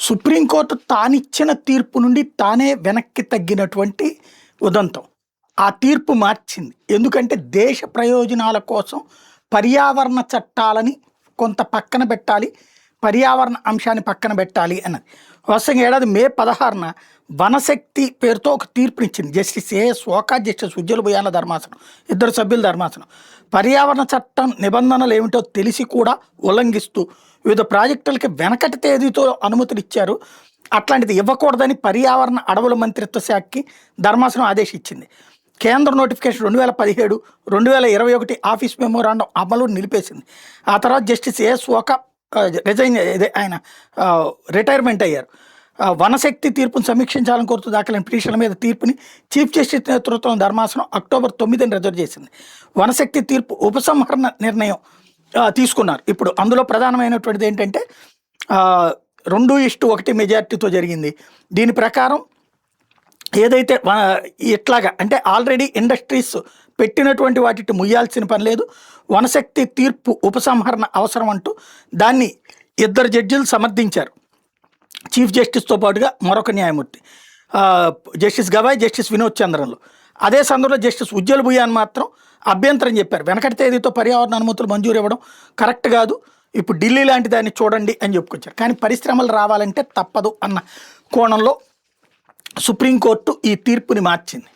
Supreme court తానిచ్చిన తీర్పు నుండి తానే వెనక్కి తగ్గినటువంటి ఉదంతం. ఆ తీర్పు మార్చింది. ఎందుకంటే దేశ ప్రయోజనాల కోసం పర్యావరణ చట్టాలని కొంత పక్కన పెట్టాలి, పర్యావరణ అంశాన్ని పక్కన పెట్టాలి అన్నది. వాస్తవంగా ఏడాది మే 16న వనశక్తి పేరుతో ఒక తీర్పునిచ్చింది జస్టిస్ ఏఎస్ ఓకా, జస్టిస్ ఉజ్జల బుయాల ధర్మాసనం, ఇద్దరు సభ్యుల ధర్మాసనం. పర్యావరణ చట్టం నిబంధనలు ఏమిటో తెలిసి కూడా ఉల్లంఘిస్తూ వివిధ ప్రాజెక్టులకి వెనకటి తేదీతో అనుమతులు ఇచ్చారు. అట్లాంటిది ఇవ్వకూడదని పర్యావరణ అడవుల మంత్రిత్వ శాఖకి ధర్మాసనం ఆదేశించింది. కేంద్ర నోటిఫికేషన్ 2017, 2021 ఆఫీస్ మెమోరాండం అమలు నిలిపేసింది. ఆ తర్వాత జస్టిస్ ఏఎస్ ఓకా ఆయన రిటైర్మెంట్ అయ్యారు. వనశక్తి తీర్పును సమీక్షించాలని కోరుతూ దాఖలైన పిటిషన్ల మీద తీర్పుని చీఫ్ జస్టిస్ నేతృత్వం ధర్మాసనం అక్టోబర్ 9ని రిజర్వ్ చేసింది. వనశక్తి తీర్పు ఉపసంహరణ నిర్ణయం తీసుకున్నారు. ఇప్పుడు అందులో ప్రధానమైనటువంటిది ఏంటంటే 2:1 మెజార్టీతో జరిగింది. దీని ప్రకారం ఏదైతే ఇట్లాగా అంటే ఆల్రెడీ ఇండస్ట్రీస్ పెట్టినటువంటి వాటిని ముయ్యాల్సిన పని లేదు, వనశక్తి తీర్పు ఉపసంహరణ అవసరం అంటూ దాన్ని ఇద్దరు జడ్జిలు సమర్థించారు. చీఫ్ జస్టిస్తో పాటుగా మరొక న్యాయమూర్తి జస్టిస్ గవాయ్, జస్టిస్ వినోద్ చంద్రన్లు. అదే సందర్భంలో జస్టిస్ ఉజ్జల్ బుయాన్ మాత్రం అభ్యంతరం చెప్పారు. వెనకటి తేదీతో పర్యావరణ అనుమతులు మంజూరు ఇవ్వడం కరెక్ట్ కాదు, ఇప్పుడు ఢిల్లీ లాంటి దాన్ని చూడండి అని చెప్పుకొచ్చారు. కానీ పరిశ్రమలు రావాలంటే తప్పదు అన్న కోణంలో సుప్రీంకోర్టు ఈ తీర్పుని మార్చింది.